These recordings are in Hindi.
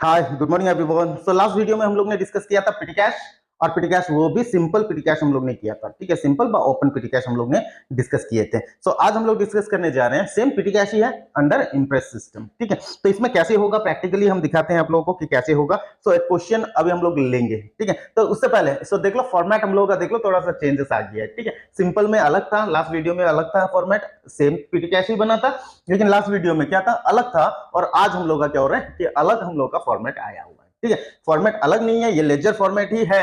Hi good morning everyone. So last video में हम लोग ने डिस्कस किया था पिटी कैश, और पिटी कैश वो भी सिंपल पिटी कैश हम लोग ने किया था। ठीक है, सिंपल व ओपन पिटी कैश हम लोग ने डिस्कस किए थे। सो आज हम लोग डिस्कस करने जा रहे हैं सेम पिटी कैश ही है अंडर इम्प्रेस सिस्टम। ठीक है, तो इसमें कैसे होगा प्रैक्टिकली हम दिखाते हैं आप लोगों को कि कैसे होगा। सो एक क्वेश्चन अभी हम लोग लेंगे। ठीक है, तो उससे पहले देख लो फॉर्मेट हम लोगों का, देख लो थोड़ा सा चेंजेस आ गया है। ठीक है, सिंपल में अलग था, लास्ट वीडियो में अलग था फॉर्मेट, सेम पिटी कैश ही बना था, लेकिन लास्ट वीडियो में क्या था, अलग था। और आज हम लोग का क्या हो रहा है कि अलग हम लोग का फॉर्मेट आया हुआ है। ठीक है, फॉर्मेट अलग नहीं है, ये लेजर फॉर्मेट ही है।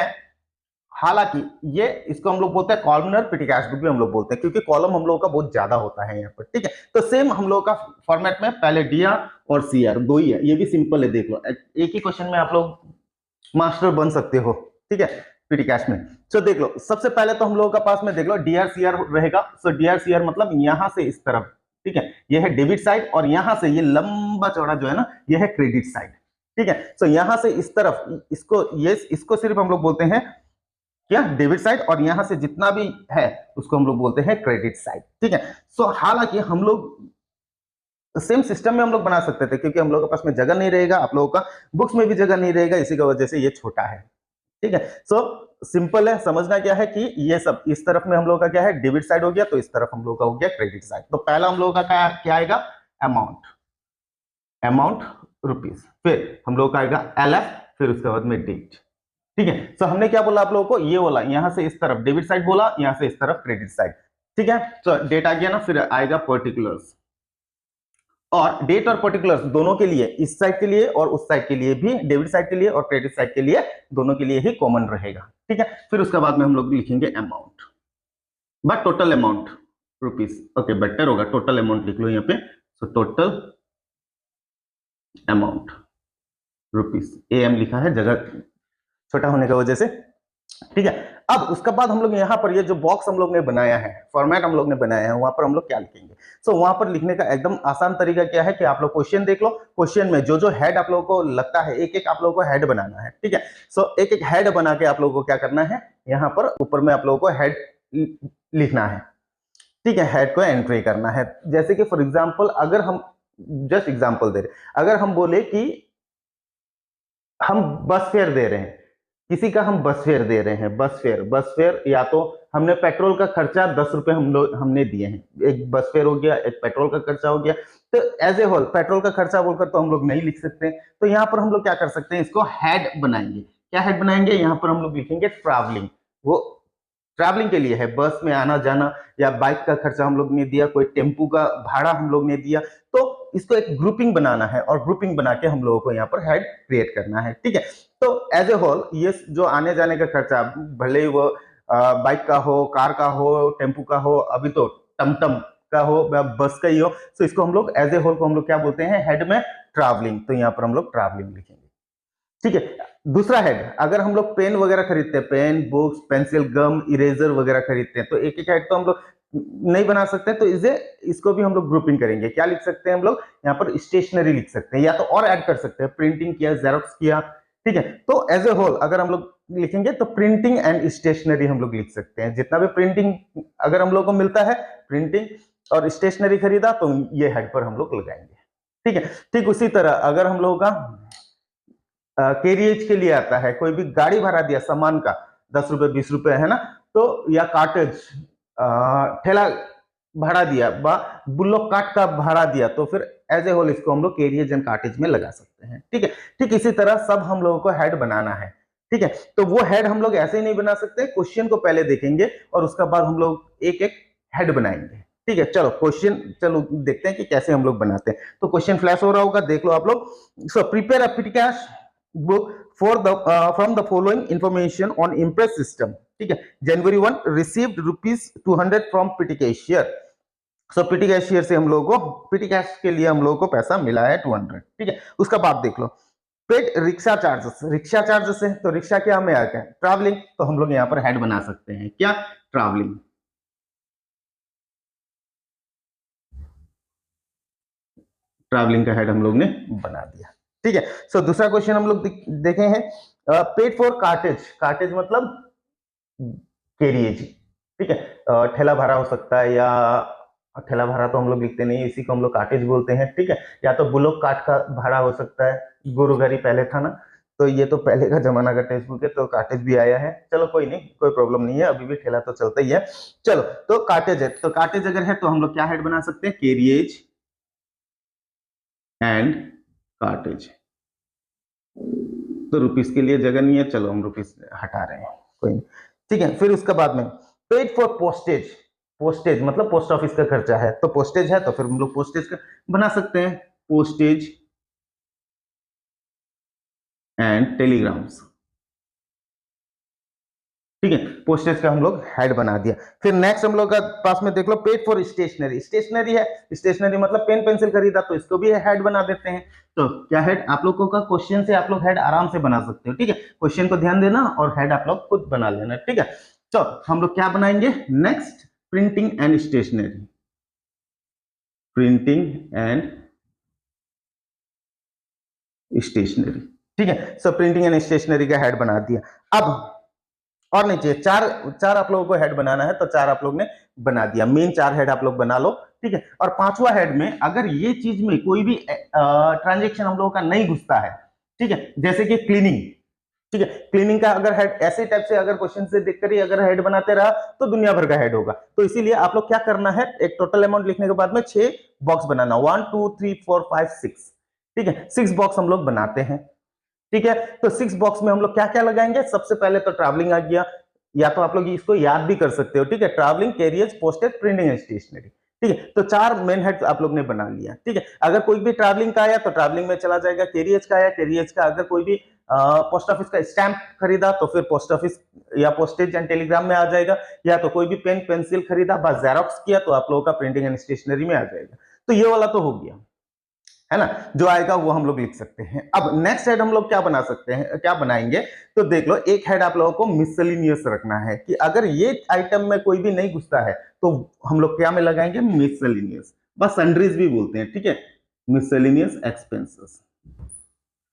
हालांकि ये इसको हम लोग बोलते हैं कॉलमनर पिटी कैश बुक भी हम लोग बोलते हैं, क्योंकि कॉलम हम लोगों का बहुत ज्यादा होता है यहाँ पर। ठीक है, तो सेम हम लोग का फॉर्मेट में पहले डीआर और सीआर दो ही है, ये भी सिंपल है। देख लो एक ही क्वेश्चन में आप लोग मास्टर बन सकते हो। ठीक है, पिटी कैश में। तो देख लो सबसे पहले तो हम लोगों का पास में देख लो डीआर सीआर रहेगा। सो डीआर सीआर मतलब यहां से इस तरफ, ठीक है, ये है डेबिट साइड, और यहां से ये लंबा चौड़ा जो है ना, ये है क्रेडिट साइड। ठीक है, सो यहां से इस तरफ इसको सिर्फ हम लोग बोलते हैं क्या, डेबिट साइड, और यहां से जितना भी है उसको हम लोग बोलते हैं क्रेडिट साइड। ठीक है, सो हालांकि हम लोग सेम सिस्टम में हम लोग बना सकते थे, क्योंकि हम लोग के पास में जगह नहीं रहेगा, आप लोगों का बुक्स में भी जगह नहीं रहेगा, इसी की वजह से ये छोटा है। ठीक है, सो सिंपल है, समझना क्या है कि ये सब इस तरफ में हम लोग का क्या है, डेबिट साइड हो गया, तो इस तरफ हम लोग का हो गया क्रेडिट साइड। तो पहला हम लोग का क्या आएगा, अमाउंट, अमाउंट रुपीज, फिर हम लोग का आएगा एलएफ, फिर उसके बाद में डेट। ठीक है, तो हमने क्या बोला आप लोगों को, ये बोला यहां से इस तरफ डेबिट साइड बोला, यहां से इस तरफ क्रेडिट साइड। ठीक है, तो डेट आ गया ना, फिर आएगा पर्टिकुलर्स। और डेट और पर्टिकुलर्स दोनों के लिए, इस साइड के लिए और उस साइड के लिए भी, डेबिट साइड के लिए और क्रेडिट साइड के लिए, दोनों के लिए ही कॉमन रहेगा। ठीक है, फिर उसके बाद में हम लोग लिखेंगे amount, but total amount rupees. Okay, better होगा टोटल अमाउंट लिख लो यहाँ पे। So total amount rupees, M लिखा है जगह छोटा होने की वजह से। ठीक है, अब उसके बाद हम लोग यहाँ पर ये जो बॉक्स हम लोग ने बनाया है, फॉर्मेट हम लोग ने बनाया है, वहां पर हम लोग क्या लिखेंगे। वहां पर लिखने का एकदम आसान तरीका क्या है कि आप लोग क्वेश्चन देख लो, क्वेश्चन में जो जो हेड आप लोगों को लगता है, एक एक आप लोगों को हेड बनाना है। ठीक है, एक एक हेड बना के आप लोगों को क्या करना है, यहाँ पर ऊपर में आप लोगों को हेड लिखना है। ठीक है, हेड को एंट्री करना है। जैसे कि फॉर एग्जाम्पल अगर हम जस्ट एग्जाम्पल दे रहे, अगर हम बोले कि हम बस फेयर दे रहे हैं, किसी का हम बस फेयर दे रहे हैं, बस फेयर या तो हमने पेट्रोल का खर्चा 10 रुपए हमने दिए हैं, एक बस फेयर हो गया, एक पेट्रोल का खर्चा हो गया। तो एज ए होल पेट्रोल का खर्चा बोलकर तो हम लोग नहीं लिख सकते, तो यहाँ पर हम लोग क्या कर सकते हैं, इसको हेड बनाएंगे। क्या हेड बनाएंगे, यहाँ पर हम लोग लिखेंगे ट्रैवलिंग। वो ट्रैवलिंग के लिए है, बस में आना जाना, या बाइक का खर्चा हम लोग ने दिया, कोई टेम्पू का भाड़ा हम लोग ने दिया। तो इसको एक ग्रुपिंग बनाना है, और ग्रुपिंग बना के हम लोगों को यहाँ पर हेड क्रिएट करना है। ठीक है, तो एज ए होल ये जो आने जाने का खर्चा, भले ही वो बाइक का हो, कार का हो, टेम्पू का हो, अभी तो टमटम का हो, बस का ही हो, तो इसको हम लोग एज ए होल को हम लोग क्या बोलते हैं, हेड में ट्रैवलिंग। तो यहाँ पर हम लोग ट्रैवलिंग लिखेंगे। ठीक है, दूसरा हेड, अगर हम लोग पेन वगैरह खरीदते हैं, पेन, बुक्स, पेंसिल, गम, इरेजर वगैरह खरीदते हैं, तो एक एक हेड तो हम लोग नहीं बना सकते, तो इसको भी हम लोग ग्रुपिंग करेंगे। क्या लिख सकते हैं हम लोग, यहाँ पर स्टेशनरी लिख सकते हैं, या तो और ऐड कर सकते हैं, प्रिंटिंग किया, जेरोक्स किया। ठीक है, तो एज ए होल अगर हम लोग लिखेंगे तो प्रिंटिंग एंड स्टेशनरी हम लोग लिख सकते हैं। जितना भी प्रिंटिंग अगर हम लोग को मिलता है, प्रिंटिंग और स्टेशनरी खरीदा, तो ये हेड पर हम लोग लगाएंगे। ठीक है, ठीक उसी तरह अगर हम लोगों का कैरियज के लिए आता है, कोई भी गाड़ी भाड़ा दिया सामान का, 10 रुपए 20 रुपए है ना, तो या कार्टेज ठेला भाड़ा दिया, बुल्लोक काट का भाड़ा दिया, तो फिर एज ए होल इसको हम लोग कैरियज एंड कार्टेज में लगा सकते हैं। ठीक है, ठीक इसी तरह सब हम लोगों को हेड बनाना है। ठीक है, तो वो हेड हम लोग ऐसे ही नहीं बना सकते, क्वेश्चन को पहले देखेंगे और उसके बाद हम लोग एक एक हेड बनाएंगे। ठीक है, चलो क्वेश्चन चलो देखते हैं कि कैसे हम लोग बनाते हैं। तो क्वेश्चन फ्लैश हो रहा होगा, देख लो आप लोग। So prepare a petty cash book for the from the following information on impress system. ठीक है, January 1 received ₹200 from petty cashier. So petty cashier से हम लोगों को, पिटी कैश के लिए हम लोगों को पैसा मिला है 200। ठीक है, उसका बाद देख लो, paid rickshaw charges, rickshaw charges है, तो रिक्शा क्या हमें आ गया, ट्रैवलिंग, तो हम लोग यहाँ पर हेड बना सकते हैं, क्या, ट्रैवलिंग। ट्रैवलिंग का हेड हम लोग ने बना दिया। ठीक है, सो दूसरा क्वेश्चन हम लोग देखे हैं, पेड फॉर कार्टेज, कार्टेज मतलब कैरियज। ठीक है, ठेला भाड़ा हो सकता है, या और ठेला भाड़ा तो हम लोग लिखते नहीं, इसी को हम लोग कार्टेज बोलते हैं, ठीक है। या तो बुलोक कार्ट का भाड़ा हो सकता है, गुरु गाड़ी पहले था ना, तो ये तो पहले का जमाना का टेक्स्ट बुक है, तो कार्टेज भी आया है। चलो कोई नहीं, कोई प्रॉब्लम नहीं है, अभी भी ठेला तो चलता ही है। चलो, तो कार्टेज है, तो कार्टेज अगर है तो हम लोग क्या हेड बना सकते हैं, कैरियज एंड कार्टेज। तो रुपीस के लिए जगह नहीं है, चलो हम रुपीस हटा रहे हैं, कोई नहीं, ठीक है। फिर उसके बाद में पेड फॉर पोस्टेज, पोस्टेज मतलब पोस्ट ऑफिस का खर्चा है, तो पोस्टेज है तो फिर हम लोग पोस्टेज का बना सकते हैं, पोस्टेज एंड टेलीग्राम्स, ठीक है। पोस्टेज का हम लोग हेड बना दिया। फिर नेक्स्ट हम लोग का पास में देख लो, पेड फॉर स्टेशनरी, स्टेशनरी है, स्टेशनरी मतलब पेन पेंसिल खरीदा, तो इसको भी हेड बना देते हैं। तो क्या हेड आप लोगों का क्वेश्चन से आप लोग हेड आराम से बना सकते हो, ठीक है। क्वेश्चन को ध्यान देना और हेड आप लोग खुद बना लेना, ठीक है। तो हम लोग क्या बनाएंगे next, printing and stationery, printing and stationery, ठीक है। सो प्रिंटिंग एंड स्टेशनरी का हेड बना दिया। अब और नहीं चाहिए, चार आप लोगों को हेड बनाना है, तो चार आप लोग ने बना दिया, मेन चार हेड आप लोग बना लो, ठीक है। और पांचवा हेड में अगर ये चीज में कोई भी ट्रांजेक्शन हम लोगों का नहीं घुसता है, ठीक है, जैसे कि क्लीनिंग, ठीक है, क्लीनिंग का अगर हेड ऐसे टाइप से अगर क्वेश्चन से देखकर ही अगर हेड बनाते रहा तो दुनिया भर का हेड होगा। तो इसीलिए आप लोग क्या करना है, एक टोटल अमाउंट लिखने के बाद में 6 बॉक्स बनाना, 1 2 3 4 5 6, ठीक है, 6 बॉक्स हम लोग बनाते हैं, ठीक है। तो 6 बॉक्स में हम लोग क्या क्या लगाएंगे, सबसे पहले तो ट्रैवलिंग आ गया, या तो आप लोग इसको याद भी कर सकते हो, ठीक है, travelling, carriers, postage, printing and stationery, ठीक है। तो चार मेन हेड्स आप लोग ने बना लिया, ठीक है। अगर कोई भी ट्रैवलिंग का आया तो ट्रैवलिंग में चला जाएगा, कैरियर्स का आया कैरियर्स का, अगर कोई भी पोस्ट ऑफिस का स्टैंप खरीदा तो फिर पोस्ट ऑफिस या पोस्टेज एंड टेलीग्राम में आ जाएगा, या तो कोई भी पेन पेंसिल खरीदा बस जेरोक्स किया तो आप लोगों का प्रिंटिंग एंड स्टेशनरी में आ जाएगा। तो ये वाला तो हो गया है ना, जो आएगा वो हम लोग लिख सकते हैं। अब नेक्स्ट हेड हम लोग क्या बना सकते हैं, क्या बनाएंगे, तो देख लो, एक हेड आप लोगों को मिससेलेनियस रखना है, कि अगर ये आइटम में कोई भी नहीं घुसता है तो हम लोग क्या में लगाएंगे, मिससेलेनियस, बस सन्ड्रीज भी बोलते हैं, ठीक है, मिससेलेनियस एक्सपेंसेस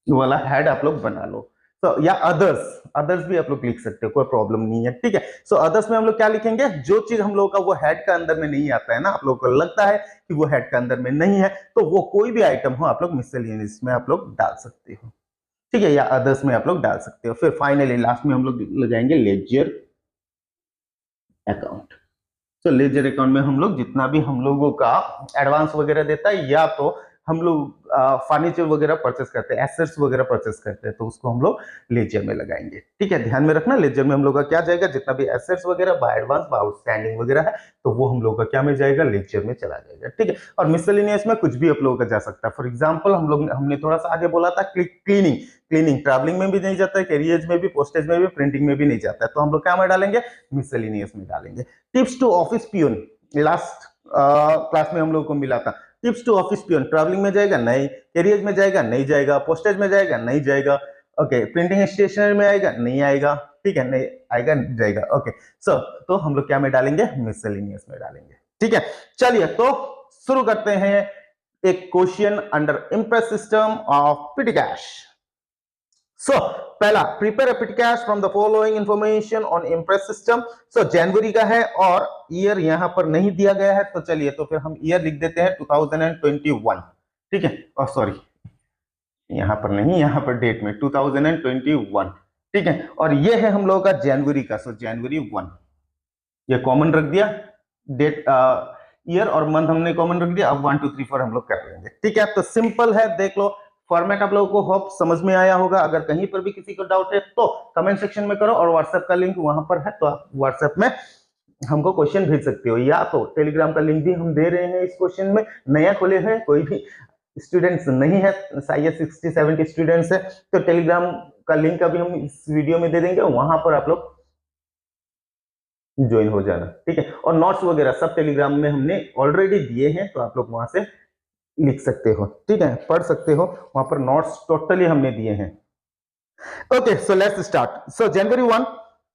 वाला हेड आप लोग बना लो। तो या अदर्स, अदर्स भी आप लोग लिख सकते हो, कोई प्रॉब्लम नहीं है, ठीक है। सो अदर्स में हम लोग क्या लिखेंगे, जो चीज हम लोग का वो हेड का अंदर में नहीं आता है ना, आप लोग को लगता है कि वो हेड का अंदर में नहीं है, तो वो कोई भी आइटम हो आप लोग मिससेलेनियस में आप लोग डाल सकते हो, ठीक है, या अदर्स में आप लोग डाल सकते हो। फिर फाइनली लास्ट में हम लोग लगाएंगे लेजर अकाउंट। तो लेजर अकाउंट में हम लोग जितना भी हम लोगों का एडवांस वगैरह देता है, या तो हम लोग फर्नीचर वगैरह परचेस करते हैं, एसेट्स वगैरह परचेस करते हैं, तो उसको हम लोग लेजर में लगाएंगे, ठीक है। ध्यान में रखना, लेजर में हम लोग का क्या जाएगा, जितना भी एसेट्स वगैरह बाय एडवांस बाय आउटस्टैंडिंग वगैरह है, तो वो हम लोग का क्या में जाएगा, लेजर में चला जाएगा, ठीक है। और मिससेलेनियस में कुछ भी आप लोगों का जा सकता है। फॉर एग्जांपल हमने थोड़ा सा आगे बोला था क्लीनिंग, क्लीनिंग ट्रैवलिंग में भी नहीं जाता है, कैरियर्स में भी, पोस्टेज में भी, प्रिंटिंग में भी नहीं जाता है, तो हम लोग क्या में डालेंगे, मिससेलेनियस में डालेंगे। Tips to office peon, last class में हम लोग को मिला था, tips to office peon travelling में जाएगा नहीं, कैरियर्स में जाएगा नहीं जाएगा, पोस्टेज में जाएगा नहीं जाएगा, ओके, प्रिंटिंग स्टेशनरी में आएगा नहीं आएगा, ठीक है, नहीं आएगा जाएगा, ओके। सो तो हम लोग क्या में डालेंगे, मिससेलेनियस में डालेंगे, ठीक है। चलिए तो शुरू करते हैं एक question under imprest system of petty cash. So पहला, prepare petty cash from the following information on imprest system. So जनवरी का है और ईयर यहां पर नहीं दिया गया है, तो चलिए तो फिर हम ईयर लिख देते हैं 2021, ठीक है, और सॉरी यहां पर नहीं, यहां पर डेट में 2021, ठीक है। और ये है हम लोगों का जनवरी का, सो जनवरी 1 ये कॉमन रख दिया, डेट ईयर और मंथ हमने कॉमन रख दिया। अब 1 2 3 4 हम लोग कर लेंगे, ठीक है। तो सिंपल है, देख लो फॉर्मेट आप लोगों को होप समझ में आया होगा। अगर कहीं पर भी किसी को डाउट है तो कमेंट सेक्शन में करो, और व्हाट्सएप का लिंक वहां पर है, तो आप व्हाट्सएप में हमको क्वेश्चन भेज सकते हो, या तो टेलीग्राम का लिंक भी हम दे रहे हैं इस क्वेश्चन में, नया खोले हैं, कोई भी स्टूडेंट्स नहीं है, शायद 60-70 स्टूडेंट्स है, तो टेलीग्राम का लिंक अभी हम इस वीडियो में दे देंगे, वहां पर आप लोग ज्वाइन हो जाना, ठीक है। और नोट्स वगैरह सब टेलीग्राम में हमने ऑलरेडी दिए हैं, तो आप लोग वहां से लिख सकते हो, ठीक है, पढ़ सकते हो, वहां पर नोट्स टोटली हमने दिए हैं। Okay, so let's start. So January 1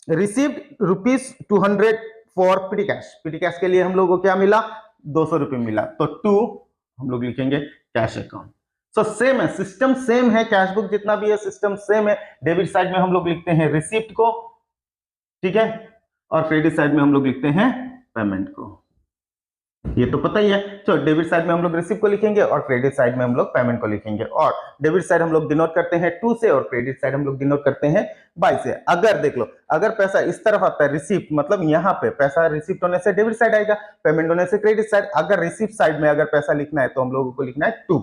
received ₹200 for पेटी कैश। पेटी कैश के लिए हम लोगों को क्या मिला, 200 रुपए मिला, तो 2 हम लोग लिखेंगे कैश अकाउंट। सो सेम है, सिस्टम सेम है, कैश बुक जितना भी है सिस्टम सेम है। डेबिट साइड में हम लोग लिखते हैं रिसिप्ट को, ठीक है, और क्रेडिट साइड में हम लोग लिखते हैं पेमेंट को। ये तो पता ही है। तो डेबिट साइड में हम लोग रिसीव को लिखेंगे और क्रेडिट साइड में हम लोग पेमेंट को लिखेंगे, और डेबिट साइड हम लोग डिनोट करते हैं 2 से और क्रेडिट साइड हम लोग डिनोट करते हैं 22 से। अगर देख लो, अगर पैसा इस तरफ आता है रिसीप्ट, मतलब यहाँ पे पैसा रिसीप्ट होने से डेबिट साइड आएगा, पेमेंट होने से क्रेडिट साइड। अगर रिसीप्ट साइड में अगर पैसा लिखना है तो हम लोगों को लिखना है 2,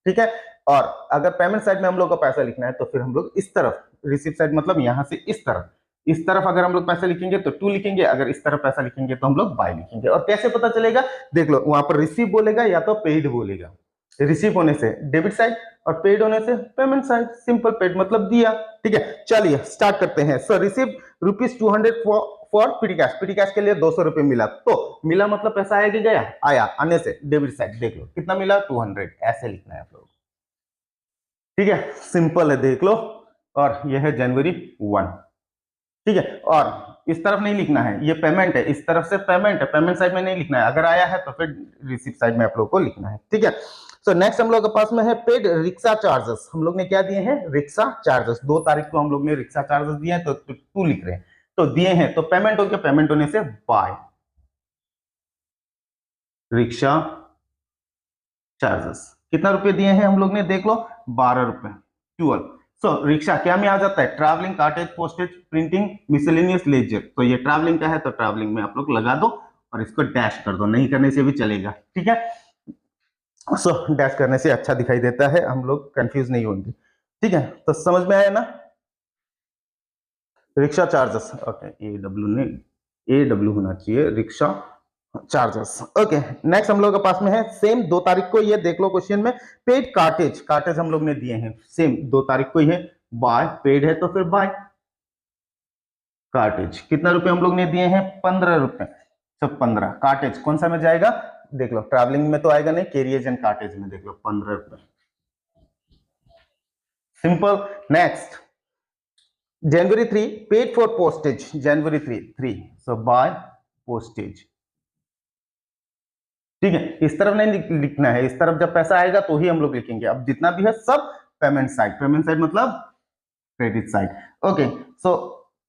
ठीक है। और अगर पेमेंट साइड में हम लोग को पैसा लिखना है तो फिर हम लोग इस तरफ, रिसीप्ट साइड मतलब यहाँ से इस तरफ अगर हम लोग पैसा लिखेंगे तो 2 लिखेंगे, अगर इस तरफ पैसा लिखेंगे तो हम लोग बाय लिखेंगे। और कैसे पता चलेगा, देख लो वहां पर रिसीव बोलेगा या तो पेड बोलेगा। रिसीव होने से डेबिट साइड और पेड होने से पेमेंट साइड, सिंपल। पेड मतलब दिया, ठीक है। चलिए स्टार्ट करते हैं। So receive ₹200 for petty cash. Petty cash के लिए 200 रुपए मिला, तो मिला मतलब पैसा आया कि गया, आया। आने से डेबिट साइड देख लो कितना मिला, 200, ऐसे लिखना है आप लोग, ठीक है। सिंपल है, देख लो। और यह है जनवरी 1, ठीक है। और इस तरफ नहीं लिखना है, ये पेमेंट है, इस तरफ से पेमेंट है, पेमेंट साइड में नहीं लिखना है। अगर आया है तो फिर रिसीप्ट साइड में आप लोग को लिखना है, ठीक है। सो नेक्स्ट हम लोग के पास में है पेड रिक्शा चार्जेस। हम लोग ने क्या दिए हैं, रिक्शा चार्जेस। 2 तारीख को हम लोग ने रिक्शा चार्जेस दिए हैं, तो 2 लिख रहे हैं, तो दिए हैं, तो पेमेंट हो गया, पेमेंट होने से बाय रिक्शा चार्जेस। कितना रुपए दिए हैं हम लोग ने, देख लो 12 रुपए, 12। सो रिक्शा क्या में आ जाता है, travelling, cartage, postage, printing, miscellaneous, ledger. तो ये ट्रैवलिंग का है तो ट्रैवलिंग में आप लोग लगा दो और इसको डैश कर दो, नहीं करने से भी चलेगा, ठीक है। सो डैश करने से अच्छा दिखाई देता है, हम लोग कंफ्यूज नहीं होंगे, ठीक है। तो समझ में आया ना, rickshaw charges. Okay, A W होना चाहिए, रिक्शा चार्जेस। ओके, नेक्स्ट हम लोग के पास में है सेम 2 तारीख को, ये देख लो क्वेश्चन में, पेड कार्टेज। कार्टेज हम लोग ने दिए हैं सेम 2 तारीख को ही है, बाय, पेड है तो फिर बाय कार्टेज। कितना रुपए हम लोग ने दिए हैं, 15 रुपए। सब 15, कार्टेज कौन सा में जाएगा, देख लो ट्रैवलिंग में तो आएगा नहीं, कैरियज एंड कार्टेज में, देख लो 15 रुपए, simple. Next January 3 paid for postage, January 3, so by postage, ठीक है। इस तरफ नहीं लिखना है, इस तरफ जब पैसा आएगा तो ही हम लोग लिखेंगे। अब जितना भी है सब पेमेंट साइड, पेमेंट साइड मतलब क्रेडिट साइड, ओके। सो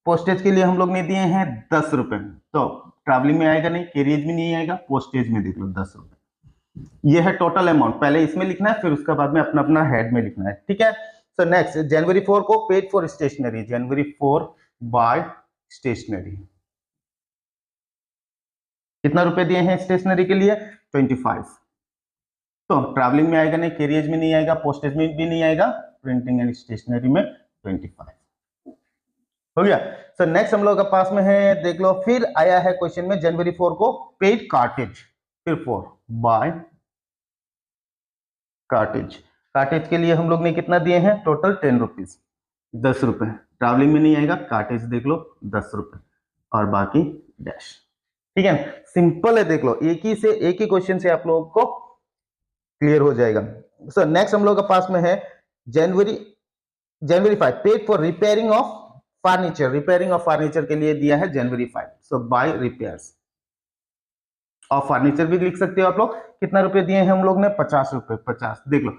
पोस्टेज के लिए हम लोग ने दिए हैं 10 रुपए, तो ट्रैवलिंग में आएगा नहीं, कैरियज में नहीं आएगा, पोस्टेज में देख लो 10 रुपए। ये है टोटल अमाउंट, पहले इसमें लिखना है फिर उसके बाद में अपना अपना हेड में लिखना है, ठीक है। सो नेक्स्ट जनवरी 4 को paid for stationery, January 4 by stationery. कितना रुपए दिए हैं स्टेशनरी के लिए, 25। तो ट्रैवलिंग में आएगा नहीं, कैरियज में नहीं आएगा, पोस्टेज में भी नहीं आएगा, प्रिंटिंग एंड स्टेशनरी में 25 हो गया। सो नेक्स्ट हम लोग के पास में है, देख लो फिर आया है क्वेश्चन में जनवरी 4 को पेड कार्टेज, फिर 4 बाय कार्टेज। कार्टेज के लिए हम लोग ने कितना दिए हैं, टोटल 10 रुपीज, 10 रुपए। ट्रैवलिंग में नहीं आएगा, कार्टेज देख लो 10 रुपए और बाकी डैश, ठीक है। सिंपल है, देख लो एक ही क्वेश्चन से आप लोगों को क्लियर हो जाएगा। सो नेक्स्ट हम लोग के पास में है जनवरी 5 paid for repairing of furniture. Repairing of furniture के लिए दिया है जनवरी 5, सो बाय रिपेयर्स और फर्नीचर भी लिख सकते हो आप लोग। कितना रुपए दिए हैं हम लोग ने, 50 रुपए, 50। देख लो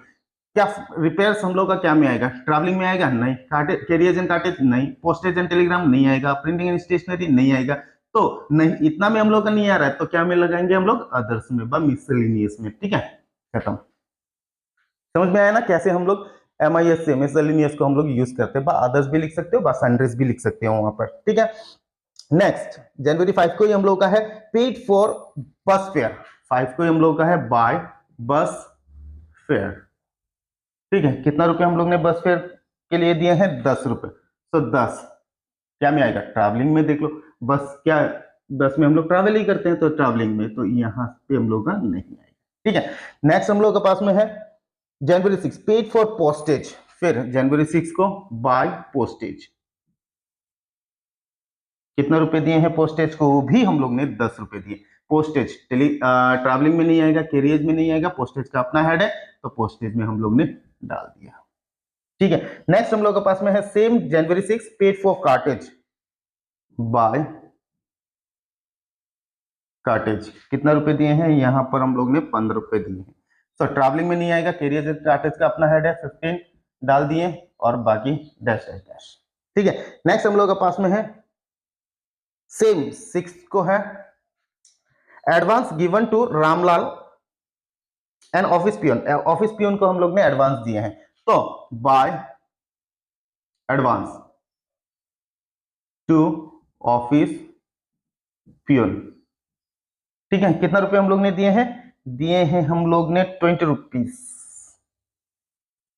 क्या रिपेयर्स हम लोग का क्या में आएगा, ट्रैवलिंग में आएगा नहीं, कैरियज एंड कार्टेज नहीं, पोस्टेज एंड टेलीग्राम नहीं आएगा, प्रिंटिंग एंड स्टेशनरी नहीं आएगा, तो नहीं, इतना में हम लोग का नहीं आ रहा है, तो क्या में लगाएंगे हम लोग, अदर्स में, मिसलेनियस में, ठीक है। खत्म, समझ में आया ना कैसे हम लोग MIS से मिसलेनियस को हम लोग यूज करते हैं। अदर्स भी लिख सकते हो, सन्ड्रीज भी लिख सकते हो वहां पर, ठीक है। नेक्स्ट जनवरी 5 को ही हम लोग का है पेड फॉर बस फेयर, 5 को ही हम लोग का है बाय बस फेयर, ठीक है। कितना रुपए हम लोग ने बस फेयर के लिए दिए हैं, 10 रुपए। तो 10 क्या में आएगा, ट्रैवलिंग में, देख लो बस क्या 10 में हम लोग ट्रैवल ही करते हैं, तो ट्रैवलिंग में, तो यहाँ पे हम लोग का नहीं आएगा, ठीक है। नेक्स्ट हम लोग के पास में है जनवरी 6 पेड फॉर पोस्टेज, फिर जनवरी 6 को बाय पोस्टेज। कितना रुपए दिए हैं पोस्टेज को, भी हम लोग ने 10 रुपए दिए। पोस्टेज ट्रैवलिंग में नहीं आएगा, कैरियज में नहीं आएगा, पोस्टेज का अपना हेड है, तो पोस्टेज में हम लोग ने डाल दिया, ठीक है। नेक्स्ट हम लोग के पास में है same January 6 paid for cartage by cartage. कितना रुपए दिए हैं, यहां पर हम लोग ने 15 रुपए दिए हैं। तो ट्रैवलिंग में नहीं आएगा, कैरियज कार्टेज का अपना हेड है, 15 डाल दिए और बाकी डैश डैश, ठीक है। नेक्स्ट हम लोग के पास में है सेम 6 को है advance given to Ramlal and office peon को हम लोग ने एडवांस दिए हैं, तो by advance to office peon, ठीक है। कितना रुपए हम लोग ने दिए हैं हम लोग ने 20 रुपीज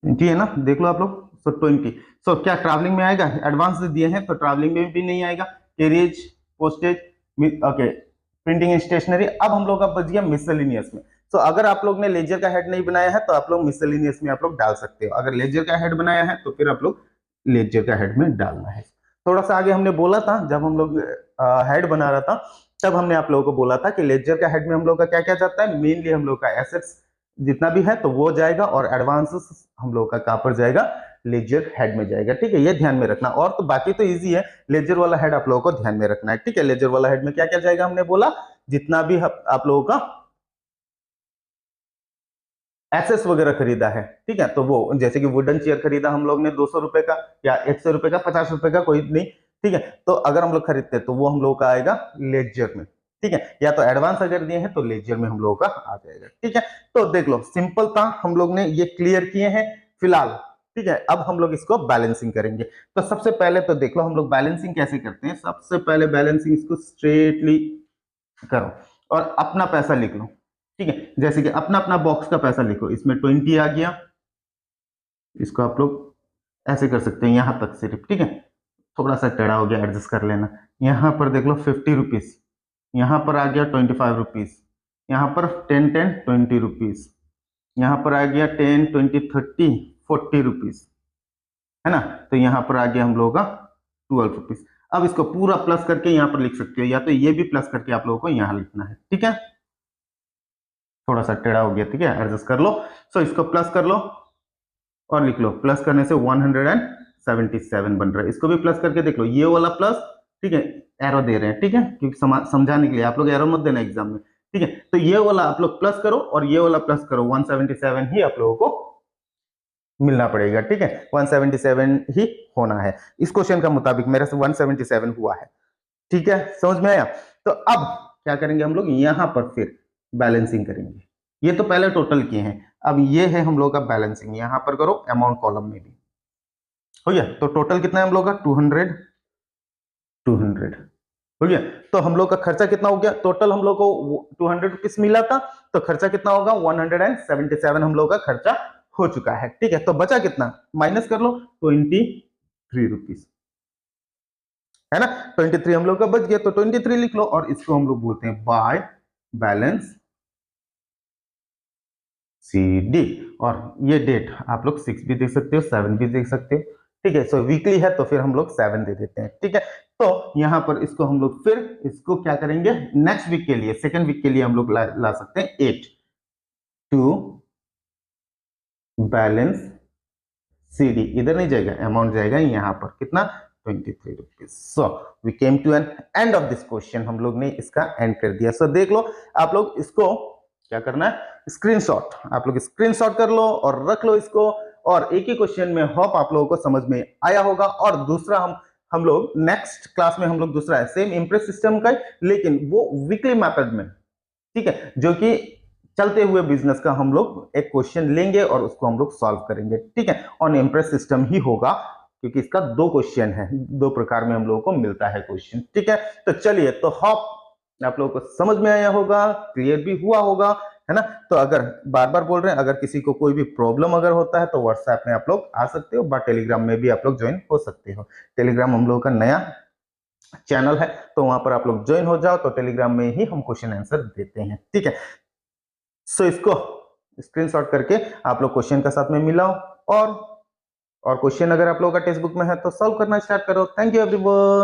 दिए ना, देख लो आप लोग। सो 20, सो क्या ट्रैवलिंग में आएगा? एडवांस दिए हैं तो ट्रैवलिंग में भी नहीं आएगा। Carriage, postage, okay, printing stationery. अब हम लोग का बच गया मिसलेनियस में। तो अगर आप लोग ने लेजर का हेड नहीं बनाया है तो आप लोग मिसलेनियस में आप लोग डाल सकते हो। अगर लेजर का हेड बनाया है तो फिर आप लोग लेजर का हेड में डालना है। थोड़ा सा आगे हमने बोला था, जब हम लोग हेड बना रहा था तब हमने आप लोगों को बोला था कि लेजर का हेड में हम लोग का क्या क्या जाता है, मेनली हम लोग का एसेट्स जितना भी है तो वो जाएगा, और एडवांसेस हम लोग का कहां पर जाएगा, लेजर हेड में जाएगा, ठीक है। ये ध्यान में रखना, और तो बाकी तो इजी है, लेजर वाला हेड आप लोगों को ध्यान में रखना है, ठीक है। लेजर वाला हेड में क्या क्या जाएगा हमने बोला, जितना भी आप लोगों का एसेस वगैरह खरीदा है, ठीक है, तो वो जैसे कि वुडन चेयर खरीदा हम लोग ने 200 रुपए का या 100 रुपए का, 50 रुपए का, कोई नहीं, ठीक है। तो अगर हम लोग खरीदते हैं तो वो हम लोग का आएगा लेजर में, ठीक है। या तो एडवांस अगर दिए हैं तो लेजर में हम लोगों का आ जाएगा, ठीक है। तो देख लो, सिंपल था, हम लोग ने ये क्लियर किए हैं फिलहाल, ठीक है। अब हम लोग इसको बैलेंसिंग करेंगे। तो सबसे पहले तो देख लो हम लोग बैलेंसिंग कैसे करते हैं। सबसे पहले बैलेंसिंग इसको स्ट्रेटली करो और अपना पैसा लिख लो, ठीक है। जैसे कि अपना अपना बॉक्स का पैसा लिखो, इसमें 20 आ गया, इसको आप लोग ऐसे कर सकते हैं यहां तक सिर्फ, ठीक है। थोड़ा सा टेढ़ा हो गया, एडजस्ट कर लेना। यहां पर देख लो 50 रुपीज, यहां पर आ गया 25 रुपीज, यहां पर 10 10 20 रुपीज, यहां पर आ गया 10 20 30 40 रुपीज, है ना। तो यहां पर आ गया हम लोगों का 12 रुपीज। अब इसको पूरा प्लस करके यहां पर लिख सकते हो, या तो ये भी प्लस करके आप लोगों को यहां लिखना है, ठीक है। थोड़ा सा टेढ़ा हो गया, ठीक है, एडजस्ट कर लो। सो इसको प्लस कर लो और लिख लो, प्लस करने से 177 बन रहा है। इसको भी प्लस करके देख लो, ये वाला प्लस, ठीक है, एरो दे रहे हैं, ठीक है, क्योंकि समझाने के लिए। आप लोग एरो मत देना एग्जाम में, ठीक है। तो ये वाला आप लोग प्लस करो और ये वाला प्लस करो, 177 ही आप लोगों को मिलना पड़ेगा, ठीक है। 177 ही होना है इस क्वेश्चन का मुताबिक, मेरा से 177 हुआ है, ठीक है। समझ में आया? तो अब क्या करेंगे हम लोग, यहां पर फिर बैलेंसिंग करेंगे। ये तो पहले टोटल किए हैं, अब ये है हम लोग का बैलेंसिंग। यहां पर करो अमाउंट कॉलम में भी, हो गया। तो टोटल कितना है हम लोग का, 200 200, हो गया। तो हम लोग का खर्चा कितना हो गया, टोटल हम लोग को 200 रुपीज मिला था, तो खर्चा कितना होगा, 177 हम लोग का खर्चा हो चुका है, ठीक है। तो बचा कितना, माइनस कर लो, 23 रुपीज, है ना। 23 हम लोग का बच गया, तो 23 लिख लो, और इसको हम लोग बोलते हैं बाय बैलेंस CD। और ये डेट आप लोग 6 भी देख सकते हो, 7 भी देख सकते हो, ठीक है। सो वीकली है तो फिर हम लोग 7 दे देते हैं, ठीक है। तो यहां पर इसको हम लोग फिर इसको क्या करेंगे, नेक्स्ट वीक के लिए, सेकेंड वीक के लिए हम लोग ला सकते हैं 8 टू बैलेंस CD। इधर नहीं जाएगा, अमाउंट जाएगा यहां पर, कितना, 23 rupees. So we came to an end of this question, हम लोग ने इसका एंड कर दिया। सो देख लो, आप लोग इसको क्या करना है, स्क्रीनशॉट, आप लोग स्क्रीनशॉट कर लो और रख लो इसको। और एक ही क्वेश्चन में होप आप लोगों को समझ में आया होगा। और दूसरा हम लोग नेक्स्ट क्लास में हम लोग दूसरा है सेम इम्प्रेस सिस्टम का, लेकिन वो वीकली मेथड में, ठीक है, जो कि चलते हुए बिजनेस का हम लोग एक क्वेश्चन लेंगे और उसको हम लोग सॉल्व करेंगे, ठीक है। ऑन इम्प्रेस सिस्टम ही होगा, क्योंकि इसका 2 क्वेश्चन है, 2 प्रकार में हम लोगों को मिलता है क्वेश्चन, ठीक है। तो चलिए, तो होप आप लोगों को समझ में आया होगा, क्लियर भी हुआ होगा, है ना। तो अगर बार बार बोल रहे हैं, अगर किसी को कोई भी प्रॉब्लम अगर होता है तो व्हाट्सएप में आप लोग आ सकते हो, बट टेलीग्राम में भी आप लोग ज्वाइन हो सकते हो। टेलीग्राम हम लोगों का नया चैनल है, तो वहां पर आप लोग ज्वाइन हो जाओ, तो टेलीग्राम में ही हम क्वेश्चन आंसर देते हैं, ठीक है। सो इसको स्क्रीनशॉट करके आप लोग क्वेश्चन का साथ में मिलाओ, और क्वेश्चन अगर आप लोगों का टेक्स्ट बुक में है तो सॉल्व करना स्टार्ट करो। Thank you everyone.